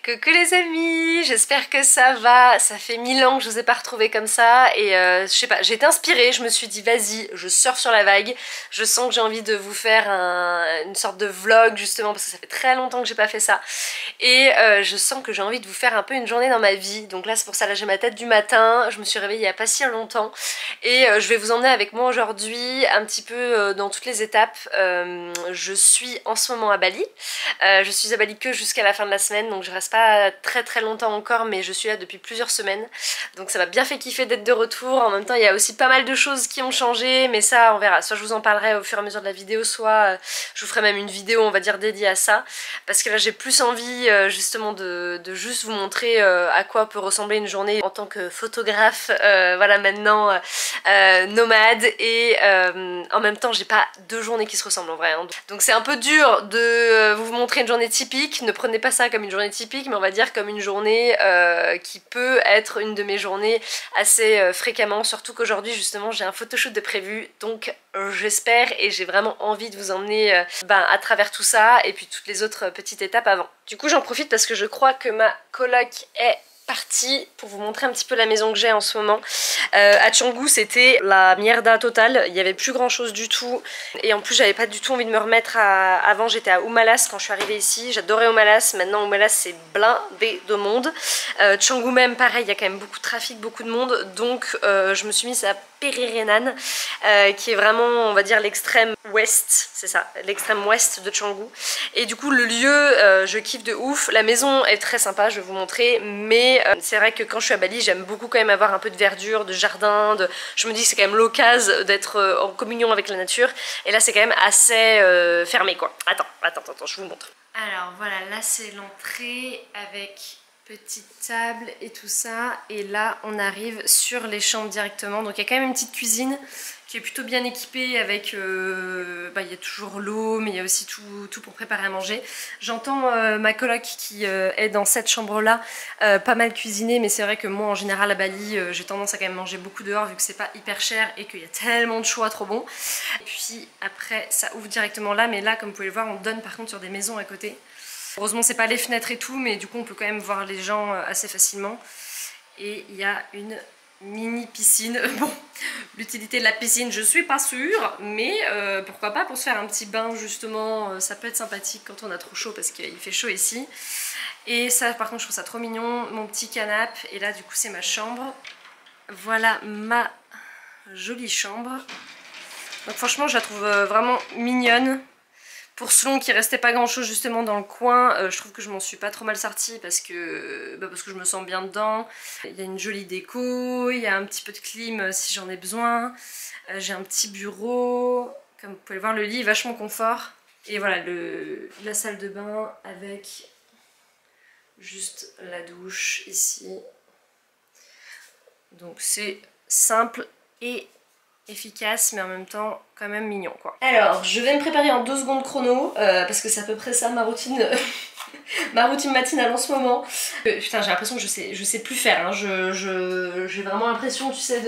Coucou les amis, j'espère que ça va. Ça fait 1000 ans que je vous ai pas retrouvés comme ça et je sais pas, j'ai été inspirée, je me suis dit vas-y, je surfe sur la vague. Je sens que j'ai envie de vous faire une sorte de vlog justement parce que ça fait très longtemps que j'ai pas fait ça. Et je sens que j'ai envie de vous faire un peu une journée dans ma vie. Donc là c'est pour ça, là j'ai ma tête du matin, je me suis réveillée il y a pas si longtemps. Et je vais vous emmener avec moi aujourd'hui un petit peu dans toutes les étapes. Je suis en ce moment à Bali. Je suis à Bali que jusqu'à la fin de la semaine, donc je reste pas très longtemps encore, mais je suis là depuis plusieurs semaines. Donc ça m'a bien fait kiffer d'être de retour. En même temps, il y a aussi pas mal de choses qui ont changé, mais ça on verra. Soit je vous en parlerai au fur et à mesure de la vidéo, soit je vous ferai même une vidéo, on va dire, dédiée à ça. Parce que là j'ai plus envie justement de juste vous montrer à quoi peut ressembler une journée en tant que photographe, voilà, maintenant nomade. Et en même temps j'ai pas deux journées qui se ressemblent en vrai, hein. Donc c'est un peu dur de vous montrer une journée typique. Ne prenez pas ça comme une journée typique, mais on va dire comme une journée qui peut être une de mes journées assez fréquemment, surtout qu'aujourd'hui justement j'ai un photoshoot de prévu, donc j'espère et j'ai vraiment envie de vous emmener à travers tout ça et puis toutes les autres petites étapes avant. Du coup j'en profite parce que je crois que ma coloc est partie pour vous montrer un petit peu la maison que j'ai en ce moment. À Canggu c'était la mierda totale, il n'y avait plus grand chose du tout et en plus j'avais pas du tout envie de me remettre à... Avant j'étais à Umalas quand je suis arrivée ici, j'adorais Umalas, maintenant Umalas c'est blindé de monde. Canggu même pareil, il y a quand même beaucoup de trafic, beaucoup de monde, donc je me suis mise à Perirenan qui est vraiment on va dire l'extrême ouest, c'est ça, l'extrême ouest de Canggu. Et du coup le lieu je kiffe de ouf, la maison est très sympa, je vais vous montrer, mais c'est vrai que quand je suis à Bali j'aime beaucoup quand même avoir un peu de verdure, de jardin, je me dis que c'est quand même l'occasion d'être en communion avec la nature, et là c'est quand même assez fermé quoi. Attends, je vous montre. Alors voilà, là c'est l'entrée avec petite table et tout ça, et là on arrive sur les chambres directement. Donc il y a quand même une petite cuisine qui est plutôt bien équipée avec il y a toujours l'eau, mais il y a aussi tout pour préparer à manger. J'entends ma coloc qui est dans cette chambre là pas mal cuisiner, mais c'est vrai que moi en général à Bali j'ai tendance à quand même manger beaucoup dehors vu que c'est pas hyper cher et qu'il y a tellement de choix trop bons. Et puis après ça ouvre directement là, mais là comme vous pouvez le voir on donne par contre sur des maisons à côté. Heureusement c'est pas les fenêtres et tout, mais du coup on peut quand même voir les gens assez facilement. Et il y a une mini piscine. Bon, l'utilité de la piscine je suis pas sûre, mais pourquoi pas pour se faire un petit bain justement, ça peut être sympathique quand on a trop chaud parce qu'il fait chaud ici. Et ça par contre je trouve ça trop mignon, mon petit canapé, et là du coup c'est ma chambre. Voilà ma jolie chambre. Donc franchement je la trouve vraiment mignonne. Pour Selon qu'il restait pas grand chose justement dans le coin, je trouve que je m'en suis pas trop mal sortie parce que je me sens bien dedans. Il y a une jolie déco, il y a un petit peu de clim si j'en ai besoin. J'ai un petit bureau, comme vous pouvez le voir le lit est vachement confort. Et voilà la salle de bain avec juste la douche ici. Donc c'est simple et efficace, mais en même temps quand même mignon quoi. Alors je vais me préparer en 2 secondes chrono parce que c'est à peu près ça ma routine ma routine matinale en ce moment. Putain j'ai l'impression que je sais plus faire, hein. J'ai vraiment l'impression, tu sais,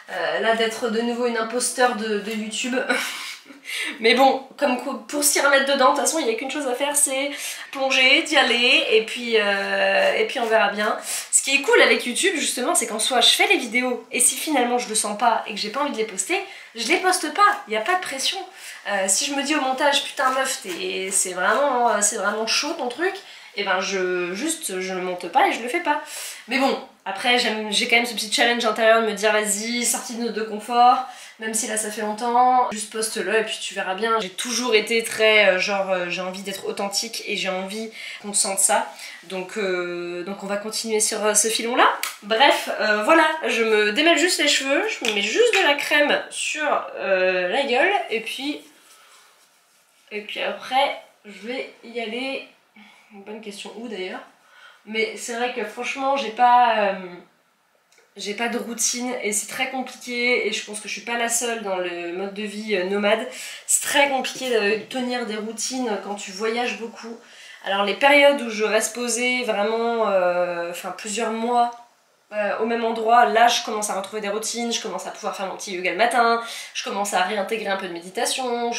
là d'être de nouveau une imposteur de YouTube. Mais bon, comme pour s'y remettre dedans, de toute façon il n'y a qu'une chose à faire, c'est plonger, d'y aller, et puis on verra bien. Ce qui est cool avec YouTube justement, c'est qu'en soi je fais les vidéos, et si finalement je le sens pas et que j'ai pas envie de les poster, je les poste pas, il n'y a pas de pression. Si je me dis au montage putain meuf c'est vraiment chaud ton truc, et ben je le monte pas et je le fais pas. Mais bon, après j'ai quand même ce petit challenge intérieur de me dire vas-y, sortie de notre confort, même si là ça fait longtemps, juste poste-le et puis tu verras bien. J'ai toujours été très j'ai envie d'être authentique et j'ai envie qu'on sente ça. Donc on va continuer sur ce filon là. Bref, voilà, je me démêle juste les cheveux, je me mets juste de la crème sur la gueule et puis après je vais y aller. Une bonne question, où d'ailleurs? Mais c'est vrai que franchement j'ai pas de routine et c'est très compliqué, et je pense que je suis pas la seule dans le mode de vie nomade. C'est très compliqué de tenir des routines quand tu voyages beaucoup. Alors les périodes où je reste posée vraiment plusieurs mois au même endroit, là je commence à retrouver des routines, je commence à pouvoir faire mon petit yoga le matin, je commence à réintégrer un peu de méditation,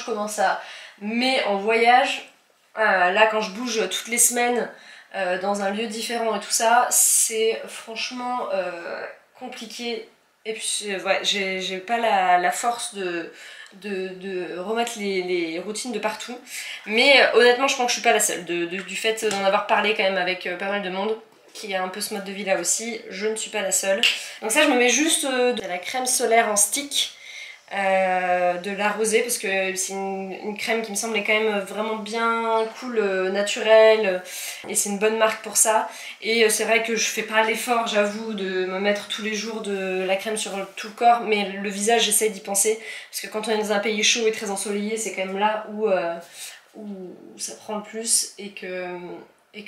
mais en voyage, là quand je bouge toutes les semaines, dans un lieu différent et tout ça, c'est franchement compliqué. Et puis ouais, j'ai pas la force de remettre les routines de partout. Mais honnêtement, je pense que je suis pas la seule. Du fait d'en avoir parlé quand même avec pas mal de monde qui a un peu ce mode de vie là aussi, je ne suis pas la seule. Donc ça, je me mets juste de la crème solaire en stick. De la rosée parce que c'est une crème qui me semble quand même vraiment bien cool, naturelle, et c'est une bonne marque pour ça. Et c'est vrai que je fais pas l'effort, j'avoue, de me mettre tous les jours de la crème sur tout le corps, mais le visage j'essaie d'y penser parce que quand on est dans un pays chaud et très ensoleillé, c'est quand même là où ça prend le plus, et que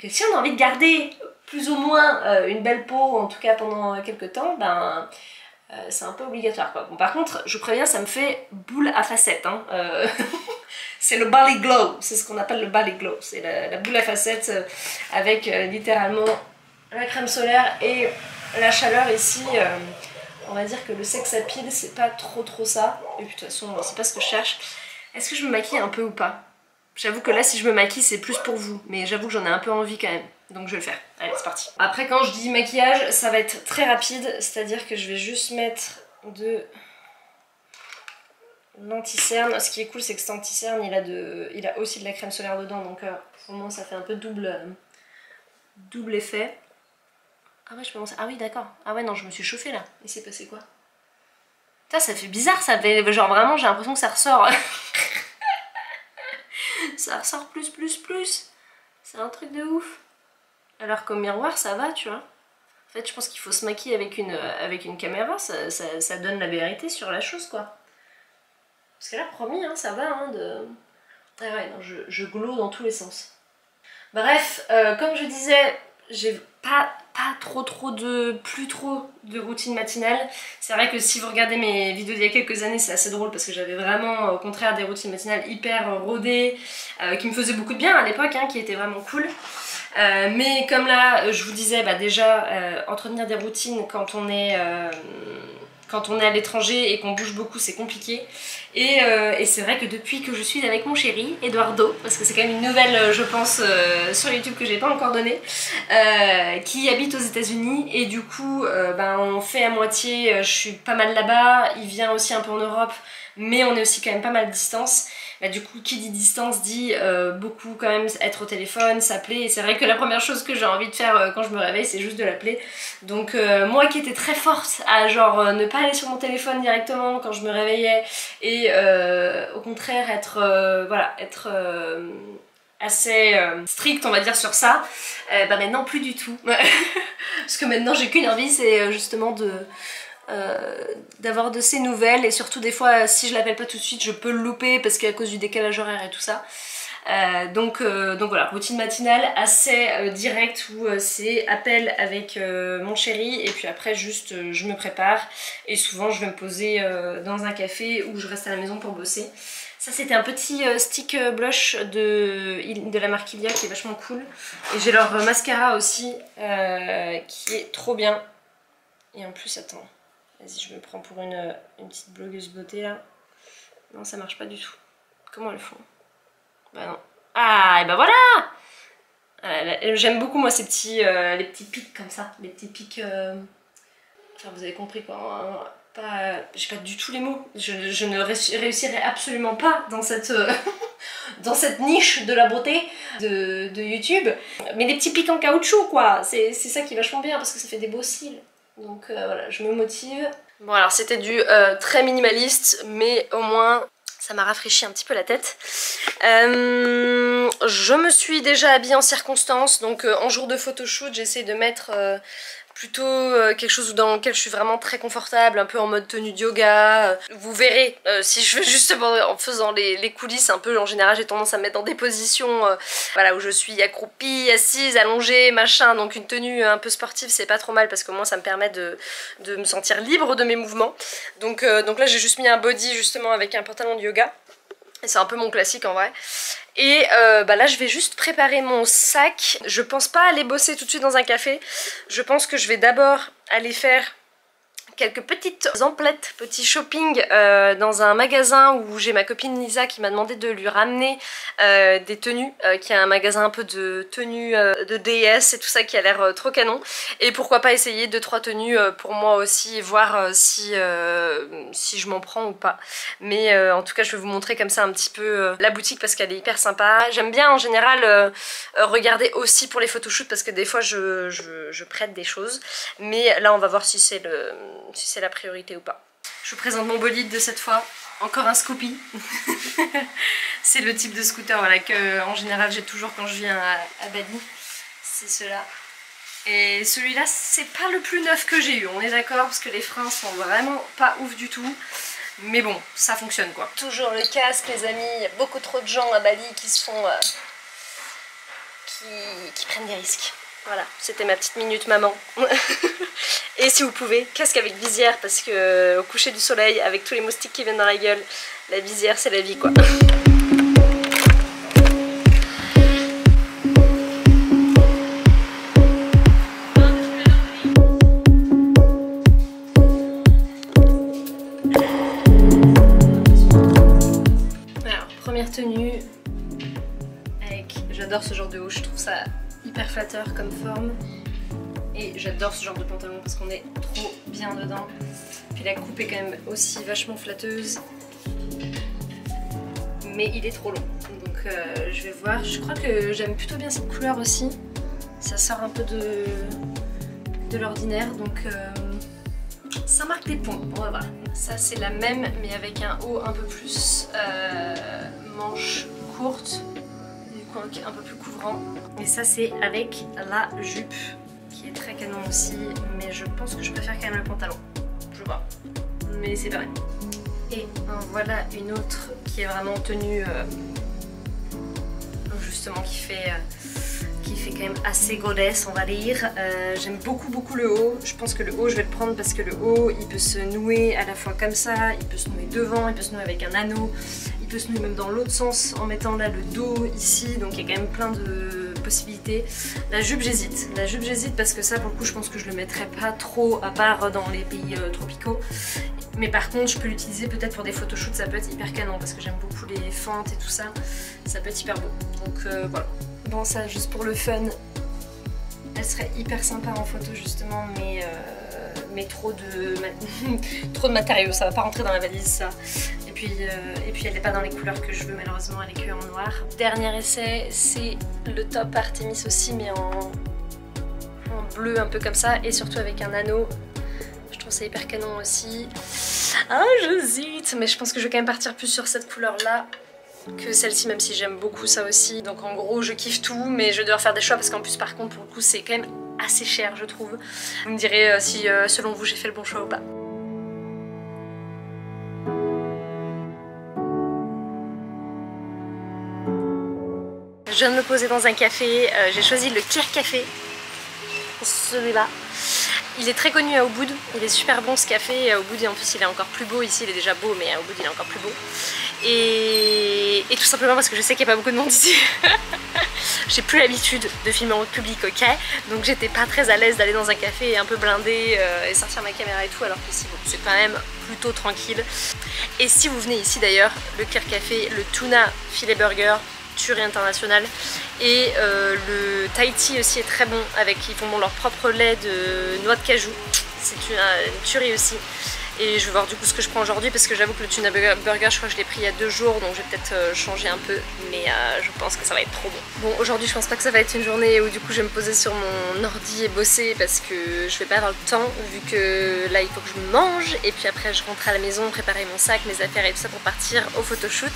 si on a envie de garder plus ou moins une belle peau, en tout cas pendant quelques temps, ben c'est un peu obligatoire quoi. Bon, par contre, je vous préviens, ça me fait boule à facettes. Hein. C'est le Bali Glow, c'est ce qu'on appelle le Bali Glow. C'est la boule à facettes avec littéralement la crème solaire et la chaleur ici. On va dire que le sex appeal, c'est pas trop ça. Et puis de toute façon, c'est pas ce que je cherche. Est-ce que je me maquille un peu ou pas? J'avoue que là, si je me maquille, c'est plus pour vous. Mais j'avoue que j'en ai un peu envie quand même. Donc je vais le faire. Allez, c'est parti. Après, quand je dis maquillage, ça va être très rapide. C'est-à-dire que je vais juste mettre de l'anti-cerne. Ce qui est cool, c'est que cet anti-cerne, il a aussi de la crème solaire dedans. Donc pour moi, ça fait un peu double effet. Ah ouais, je peux lancer. Ah oui, d'accord. Ah ouais, non, je me suis chauffée là. Il s'est passé quoi? Putain, ça fait bizarre. Ça fait genre vraiment, j'ai l'impression que ça ressort. Ça ressort plus. C'est un truc de ouf. Alors qu'au miroir, ça va, tu vois. En fait, je pense qu'il faut se maquiller avec une caméra, ça donne la vérité sur la chose, quoi. Parce que là, promis, hein, ça va, hein, de... Ah ouais, non, je glow dans tous les sens. Bref, comme je disais, j'ai pas plus trop de routine matinale. C'est vrai que si vous regardez mes vidéos d'il y a quelques années, c'est assez drôle parce que j'avais vraiment, au contraire, des routines matinales hyper rodées, qui me faisaient beaucoup de bien à l'époque, hein, qui étaient vraiment cool. Mais comme là, je vous disais, bah déjà, entretenir des routines quand on est à l'étranger et qu'on bouge beaucoup, c'est compliqué. Et c'est vrai que depuis que je suis avec mon chéri, Eduardo, parce que c'est quand même une nouvelle, je pense, sur YouTube que j'ai pas encore donnée, qui habite aux États-Unis, et du coup, ben, on fait à moitié, je suis pas mal là-bas, il vient aussi un peu en Europe, mais on est aussi quand même pas mal de distance. Bah, du coup, qui dit distance dit beaucoup quand même être au téléphone, s'appeler, et c'est vrai que la première chose que j'ai envie de faire quand je me réveille, c'est juste de l'appeler. Donc moi qui étais très forte à genre ne pas aller sur mon téléphone directement quand je me réveillais, et au contraire être assez stricte, on va dire, sur ça, bah maintenant plus du tout. Parce que maintenant j'ai qu'une envie, c'est justement d'avoir de ces nouvelles, et surtout des fois si je l'appelle pas tout de suite je peux le louper parce qu'à cause du décalage horaire et tout ça. Donc voilà, routine matinale assez directe où c'est appel avec mon chéri, et puis après juste je me prépare, et souvent je vais me poser dans un café ou je reste à la maison pour bosser. Ça, c'était un petit stick blush de la marque Ilia qui est vachement cool, et j'ai leur mascara aussi qui est trop bien. Et en plus, attends, vas-y, je me prends pour une petite blogueuse beauté là. Non, ça marche pas du tout. Comment elles font? Bah non. Ah, et bah voilà. J'aime beaucoup moi ces petits, les petits pics comme ça. Les petits pics... Enfin, vous avez compris quoi. Hein, j'ai pas du tout les mots. Je ne réussirai absolument pas dans cette, dans cette niche de la beauté de YouTube. Mais des petits pics en caoutchouc quoi. C'est ça qui est vachement bien parce que ça fait des beaux cils. Donc voilà, je me motive. Bon alors c'était du très minimaliste, mais au moins ça m'a rafraîchi un petit peu la tête. Je me suis déjà habillée en circonstance, donc en jour de photoshoot j'essaie de mettre plutôt quelque chose dans lequel je suis vraiment très confortable, un peu en mode tenue de yoga. Vous verrez, si je fais justement en faisant les coulisses un peu, en général j'ai tendance à me mettre dans des positions voilà, où je suis accroupie, assise, allongée, machin, donc une tenue un peu sportive c'est pas trop mal parce qu'au moins ça me permet de me sentir libre de mes mouvements. Donc là j'ai juste mis un body justement avec un pantalon de yoga. Et c'est un peu mon classique en vrai. Et bah là je vais juste préparer mon sac. Je pense pas aller bosser tout de suite dans un café. Je pense que je vais d'abord aller faire quelques petites emplettes, petit shopping dans un magasin où j'ai ma copine Lisa qui m'a demandé de lui ramener des tenues, qui a un magasin un peu de tenues de déesse et tout ça qui a l'air trop canon. Et pourquoi pas essayer 2-3 tenues pour moi aussi et voir si je m'en prends ou pas. Mais en tout cas je vais vous montrer comme ça un petit peu la boutique parce qu'elle est hyper sympa. J'aime bien en général regarder aussi pour les photoshoots parce que des fois je prête des choses. Mais là on va voir si c'est la priorité ou pas. Je vous présente mon bolide de cette fois. Encore un Scoopy. C'est le type de scooter voilà, que en général j'ai toujours quand je viens à Bali. C'est cela. Et celui-là c'est pas le plus neuf que j'ai eu, on est d'accord, parce que les freins sont vraiment pas ouf du tout. Mais bon, ça fonctionne quoi. Toujours le casque les amis, il y a beaucoup trop de gens à Bali qui se font... qui prennent des risques. Voilà, c'était ma petite minute maman. Et si vous pouvez, casque avec visière parce que au coucher du soleil, avec tous les moustiques qui viennent dans la gueule, la visière c'est la vie quoi. Alors, première tenue, j'adore ce genre de haut, je trouve ça hyper flatteur comme forme. Et j'adore ce genre de pantalon parce qu'on est trop bien dedans. Puis la coupe est quand même aussi vachement flatteuse. Mais il est trop long. Donc je vais voir. Je crois que j'aime plutôt bien cette couleur aussi. Ça sort un peu de l'ordinaire. Donc ça marque des points. On va voir. Ça c'est la même mais avec un haut un peu plus manche courte. Du coup un peu plus couvrant. Et ça c'est avec la jupe. Qui est très canon aussi, mais je pense que je préfère quand même le pantalon. Je vois. Mais c'est pareil. Et voilà une autre qui est vraiment tenue justement qui fait quand même assez goddess on va dire. J'aime beaucoup le haut. Je pense que le haut je vais le prendre parce que le haut il peut se nouer à la fois comme ça, il peut se nouer devant, il peut se nouer avec un anneau, il peut se nouer même dans l'autre sens en mettant là le dos ici, donc il y a quand même plein de possibilités. La jupe j'hésite parce que ça pour le coup je pense que je le mettrai pas trop à part dans les pays tropicaux. Mais par contre je peux l'utiliser peut-être pour des photoshoots, ça peut être hyper canon parce que j'aime beaucoup les fentes et tout ça, ça peut être hyper beau. Donc voilà. Bon ça juste pour le fun, elle serait hyper sympa en photo justement mais trop de matériaux, ça va pas rentrer dans la valise ça. Et puis elle n'est pas dans les couleurs que je veux malheureusement, elle est que en noir. Dernier essai c'est le top Artemis aussi mais en bleu un peu comme ça et surtout avec un anneau. Je trouve ça hyper canon aussi. Ah j'hésite mais je pense que je vais quand même partir plus sur cette couleur là que celle-ci même si j'aime beaucoup ça aussi. Donc en gros je kiffe tout mais je vais devoir faire des choix parce qu'en plus par contre pour le coup c'est quand même assez cher je trouve. Vous me direz si selon vous j'ai fait le bon choix ou pas. Je viens de me poser dans un café, j'ai choisi le Clear Café, celui-là. Il est très connu à Ubud, il est super bon ce café, à Ubud et en plus il est encore plus beau, ici il est déjà beau mais à Ubud il est encore plus beau. Et tout simplement parce que je sais qu'il n'y a pas beaucoup de monde ici. J'ai plus l'habitude de filmer en public, ok? Donc j'étais pas très à l'aise d'aller dans un café un peu blindé et sortir ma caméra et tout, alors que ici bon, c'est quand même plutôt tranquille. Et si vous venez ici d'ailleurs, le Clear Café, le tuna filet burger, tuerie internationale, et le Thai tea aussi est très bon, avec ils font leur propre lait de noix de cajou, c'est une tuerie aussi. Et je vais voir du coup ce que je prends aujourd'hui parce que j'avoue que le tuna burger je crois que je l'ai pris il y a 2 jours donc je vais peut-être changer un peu mais je pense que ça va être trop bon. Bon aujourd'hui je pense pas que ça va être une journée où du coup je vais me poser sur mon ordi et bosser parce que je vais pas avoir le temps vu que là il faut que je mange et puis après je rentre à la maison, préparer mon sac, mes affaires et tout ça pour partir au photoshoot.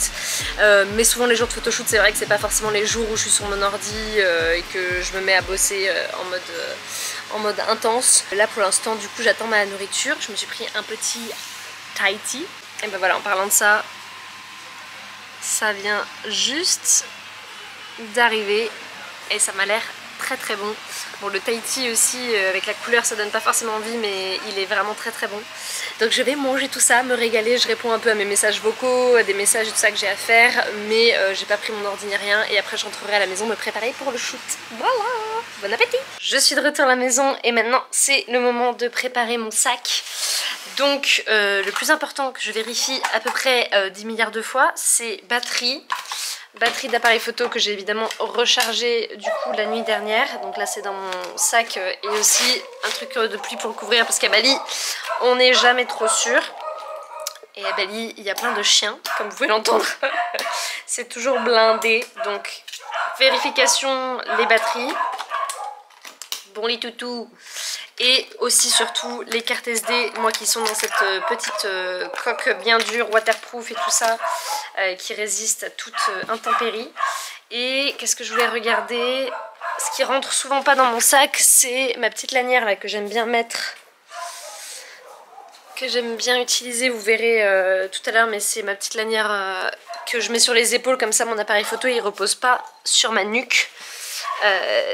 Mais souvent les jours de photoshoot c'est vrai que c'est pas forcément les jours où je suis sur mon ordi et que je me mets à bosser en mode intense. Là pour l'instant du coup j'attends ma nourriture, je me suis pris un petit Thai tea. Et ben voilà, en parlant de ça, ça vient juste d'arriver et ça m'a l'air très bon. Bon le Thai tea aussi avec la couleur ça donne pas forcément envie mais il est vraiment très bon. Donc je vais manger tout ça, me régaler, je réponds un peu à mes messages vocaux, à des messages et tout ça que j'ai à faire mais j'ai pas pris mon ordi ni rien et après je rentrerai à la maison me préparer pour le shoot. Voilà, bon appétit. Je suis de retour à la maison et maintenant c'est le moment de préparer mon sac. Donc le plus important que je vérifie à peu près 10 milliards de fois, c'est batterie. Batterie d'appareil photo que j'ai évidemment rechargé du coup la nuit dernière. Donc là c'est dans mon sac et aussi un truc de pluie pour le couvrir parce qu'à Bali on n'est jamais trop sûr. Et à Bali il y a plein de chiens comme vous pouvez l'entendre. C'est toujours blindé. Donc vérification les batteries. Bon les toutous. Et aussi surtout les cartes SD, moi qui sont dans cette petite coque bien dure, waterproof et tout ça, qui résiste à toute intempérie. Et qu'est-ce que je voulais regarder? Ce qui rentre souvent pas dans mon sac, c'est ma petite lanière là que j'aime bien mettre, que j'aime bien utiliser, vous verrez tout à l'heure, mais c'est ma petite lanière que je mets sur les épaules, comme ça mon appareil photo il repose pas sur ma nuque.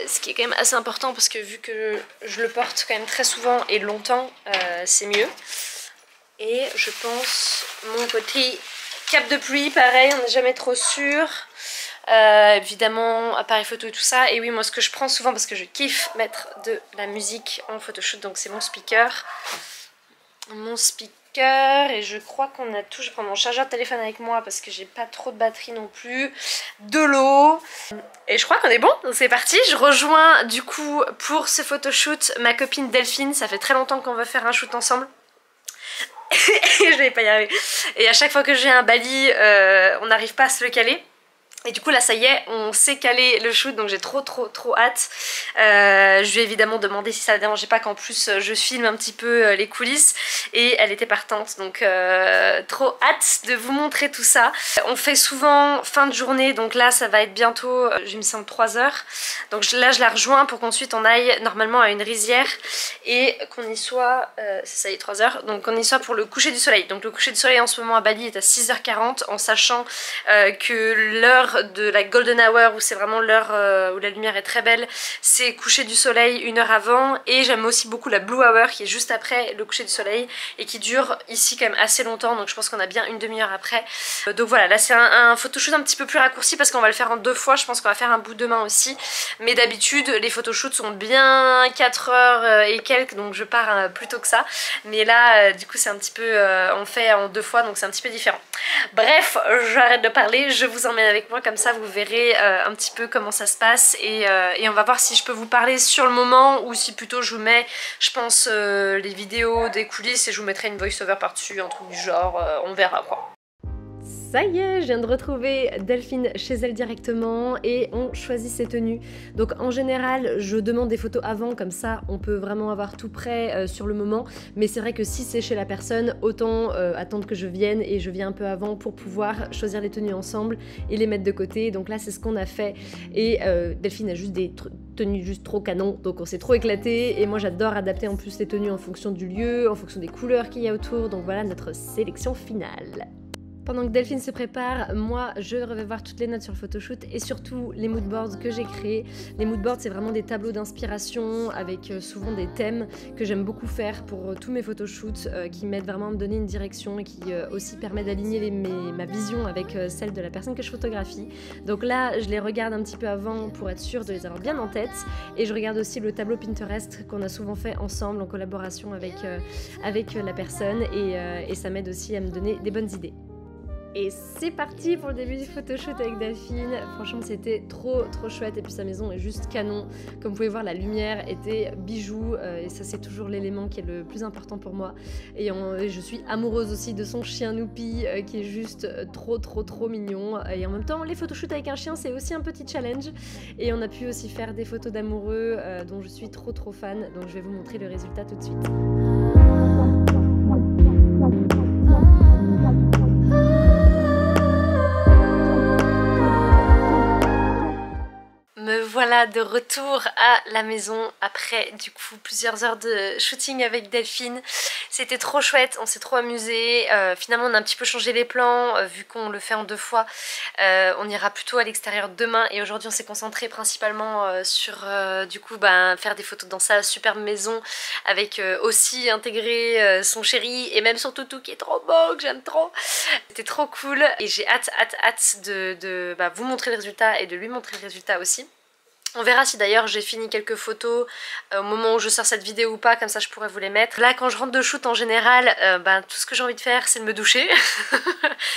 Ce qui est quand même assez important parce que vu que je le porte quand même très souvent et longtemps, c'est mieux. Et je pense mon côté cape de pluie, pareil, on n'est jamais trop sûr. Évidemment appareil photo et tout ça. Et oui, moi ce que je prends souvent parce que je kiffe mettre de la musique en photoshoot, donc c'est mon speaker. Et je crois qu'on a tout. Je prends mon chargeur de téléphone avec moi parce que j'ai pas trop de batterie non plus, de l'eau, et je crois qu'on est bon, donc c'est parti. Je rejoins du coup pour ce photoshoot ma copine Delphine. Ça fait très longtemps qu'on va faire un shoot ensemble et je vais pas y arriver, et à chaque fois que j'ai un Bali on n'arrive pas à se le caler. Et du coup là ça y est, on s'est calé le shoot, donc j'ai trop hâte. Je lui ai évidemment demandé si ça ne dérangeait pas qu'en plus je filme un petit peu les coulisses, et elle était partante, donc trop hâte de vous montrer tout ça. On fait souvent fin de journée, donc là ça va être bientôt, il me semble 3 heures. Donc là je la rejoins pour qu'ensuite on aille normalement à une rizière et qu'on y soit, c'est ça, il est 3 heures, donc qu'on y soit pour le coucher du soleil. Donc le coucher du soleil en ce moment à Bali est à 6h40, en sachant que l'heure de la golden hour, où c'est vraiment l'heure où la lumière est très belle, c'est coucher du soleil 1 heure avant. Et j'aime aussi beaucoup la blue hour qui est juste après le coucher du soleil et qui dure ici quand même assez longtemps, donc je pense qu'on a bien une demi-heure après. Donc voilà, là c'est un photoshoot un petit peu plus raccourci parce qu'on va le faire en 2 fois. Je pense qu'on va faire un bout demain aussi, mais d'habitude les photoshoots sont bien 4 heures et quelques, donc je pars plus tôt que ça. Mais là du coup c'est un petit peu, on fait en 2 fois, donc c'est un petit peu différent. Bref, j'arrête de parler, je vous emmène avec moi, comme ça vous verrez un petit peu comment ça se passe, et on va voir si je peux vous parler sur le moment ou si plutôt je vous mets, je pense, les vidéos des coulisses et je vous mettrai une voice over par dessus, un truc du genre, on verra quoi. Ça y est, je viens de retrouver Delphine chez elle directement et on choisit ses tenues. Donc en général, je demande des photos avant, comme ça on peut vraiment avoir tout prêt sur le moment. Mais c'est vrai que si c'est chez la personne, autant attendre que je vienne, et je viens un peu avant pour pouvoir choisir les tenues ensemble et les mettre de côté. Donc là c'est ce qu'on a fait, et Delphine a juste des tenues juste trop canon, donc on s'est trop éclaté, et moi j'adore adapter en plus les tenues en fonction du lieu, en fonction des couleurs qu'il y a autour. Donc voilà notre sélection finale. Pendant que Delphine se prépare, moi je vais voir toutes les notes sur le photoshoot et surtout les moodboards que j'ai créés. Les moodboards, c'est vraiment des tableaux d'inspiration avec souvent des thèmes que j'aime beaucoup faire pour tous mes photoshoots, qui m'aident vraiment à me donner une direction et qui aussi permettent d'aligner ma vision avec celle de la personne que je photographie. Donc là je les regarde un petit peu avant pour être sûre de les avoir bien en tête, et je regarde aussi le tableau Pinterest qu'on a souvent fait ensemble en collaboration avec la personne, et ça m'aide aussi à me donner des bonnes idées. Et c'est parti pour le début du photoshoot avec Delphine. Franchement c'était trop chouette, et puis sa maison est juste canon. Comme vous pouvez voir, la lumière était bijou, et ça c'est toujours l'élément qui est le plus important pour moi. Et je suis amoureuse aussi de son chien Noupi, qui est juste trop mignon. Et en même temps les photoshoots avec un chien c'est aussi un petit challenge, et on a pu aussi faire des photos d'amoureux dont je suis trop fan. Donc je vais vous montrer le résultat tout de suite. Me voilà de retour à la maison après du coup plusieurs heures de shooting avec Delphine. C'était trop chouette, on s'est trop amusé. Finalement on a un petit peu changé les plans, vu qu'on le fait en 2 fois. On ira plutôt à l'extérieur demain, et aujourd'hui on s'est concentré principalement sur du coup faire des photos dans sa superbe maison, avec aussi intégré son chéri et même son toutou qui est trop beau, que j'aime trop. C'était trop cool, et j'ai hâte de vous montrer le résultat et de lui montrer le résultat aussi. On verra si d'ailleurs j'ai fini quelques photos au moment où je sors cette vidéo ou pas, comme ça je pourrais vous les mettre. Là quand je rentre de shoot en général, tout ce que j'ai envie de faire c'est de me doucher.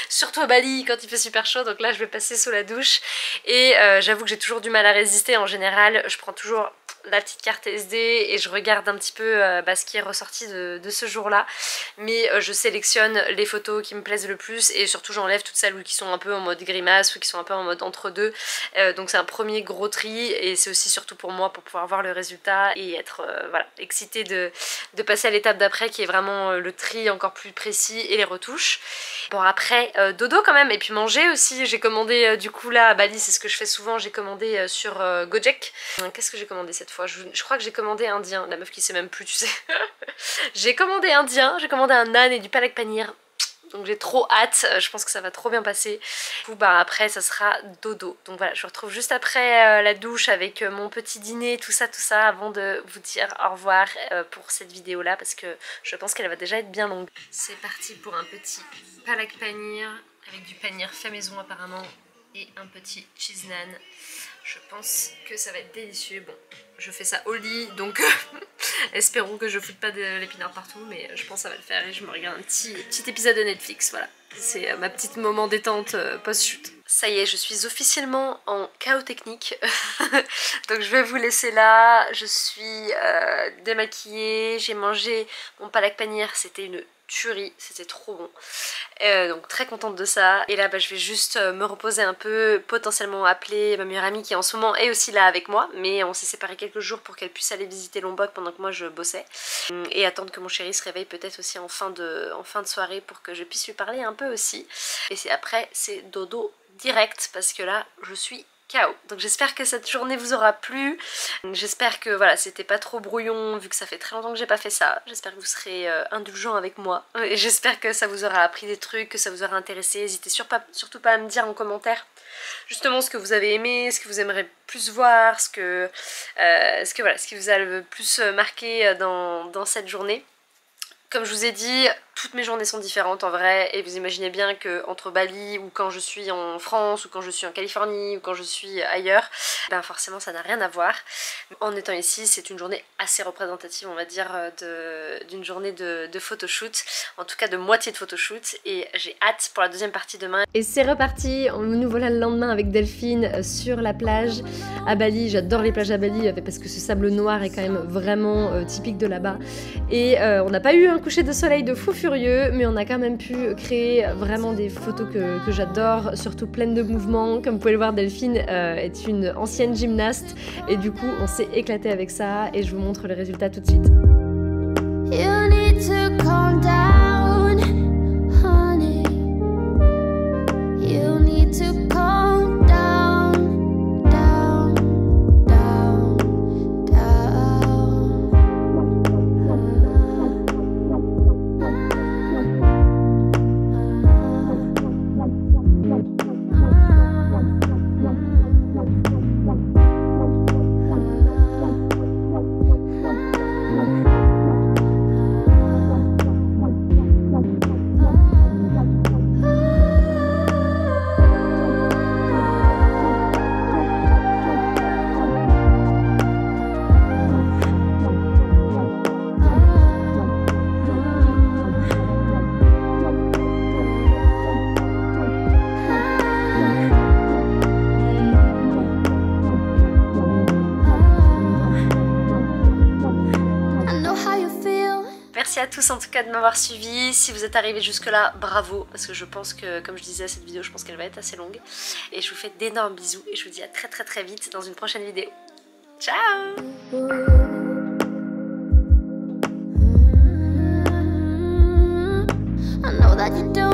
Surtout à Bali quand il fait super chaud, donc là je vais passer sous la douche. Et j'avoue que j'ai toujours du mal à résister. En général je prends toujours la petite carte SD et je regarde un petit peu ce qui est ressorti de ce jour là. Mais je sélectionne les photos qui me plaisent le plus et surtout j'enlève toutes celles qui sont un peu en mode grimace ou qui sont un peu en mode entre deux. Donc c'est un premier gros tri et c'est aussi surtout pour moi pour pouvoir voir le résultat et être voilà, excitée de passer à l'étape d'après qui est vraiment le tri encore plus précis et les retouches. Bon après dodo quand même et puis manger aussi. J'ai commandé du coup là à Bali, c'est ce que je fais souvent, j'ai commandé sur Gojek. Qu'est-ce que j'ai commandé cette fois? Je crois que j'ai commandé indien, la meuf qui sait même plus tu sais. J'ai commandé indien, j'ai commandé un naan et du palak paneer. Donc j'ai trop hâte, je pense que ça va trop bien passer. Du coup après ça sera dodo. Donc voilà, je vous retrouve juste après la douche avec mon petit dîner, tout ça avant de vous dire au revoir pour cette vidéo là parce que je pense qu'elle va déjà être bien longue. C'est parti pour un petit palak paneer avec du paneer fait maison apparemment et un petit cheese naan. Je pense que ça va être délicieux. Bon, je fais ça au lit, donc espérons que je foute pas de l'épinard partout, mais je pense que ça va le faire et je me regarde un petit épisode de Netflix, voilà. C'est ma petite moment détente post-shoot. Ça y est, je suis officiellement en chaos technique, donc je vais vous laisser là. Je suis démaquillée, j'ai mangé mon palak paneer, c'était une tuerie, c'était trop bon. Donc très contente de ça. Et là je vais juste me reposer un peu, potentiellement appeler ma meilleure amie qui en ce moment est aussi là avec moi, mais on s'est séparés quelques jours pour qu'elle puisse aller visiter Lombok pendant que moi je bossais, et attendre que mon chéri se réveille peut-être aussi en fin de soirée pour que je puisse lui parler un peu aussi. Et après c'est dodo direct parce que là je suis KO. Donc j'espère que cette journée vous aura plu. J'espère que voilà, c'était pas trop brouillon vu que ça fait très longtemps que j'ai pas fait ça. J'espère que vous serez indulgents avec moi. Et j'espère que ça vous aura appris des trucs, que ça vous aura intéressé. N'hésitez surtout pas à me dire en commentaire justement ce que vous avez aimé, ce que vous aimeriez plus voir, ce qui vous a le plus marqué dans cette journée. Comme je vous ai dit, toutes mes journées sont différentes en vrai, et vous imaginez bien que entre Bali ou quand je suis en France ou quand je suis en Californie ou quand je suis ailleurs, ben forcément ça n'a rien à voir. En étant ici, c'est une journée assez représentative on va dire d'une journée de photoshoot, en tout cas de moitié de photoshoot, et j'ai hâte pour la deuxième partie demain. Et c'est reparti, nous voilà le lendemain avec Delphine sur la plage à Bali. J'adore les plages à Bali parce que ce sable noir est quand même vraiment typique de là-bas, et on n'a pas eu un coucher de soleil de fou furieux, mais on a quand même pu créer vraiment des photos que j'adore, surtout pleines de mouvements. Comme vous pouvez le voir, Delphine est une ancienne gymnaste et du coup on s'est éclaté avec ça et je vous montre le résultat tout de suite. You need to calm down, honey. You need to calm down, down, down, down. Merci à tous en tout cas de m'avoir suivi. Si vous êtes arrivés jusque là, bravo, parce que je pense que, comme je disais, cette vidéo, je pense qu'elle va être assez longue. Et je vous fais d'énormes bisous et je vous dis à très vite dans une prochaine vidéo. Ciao! I know that you don't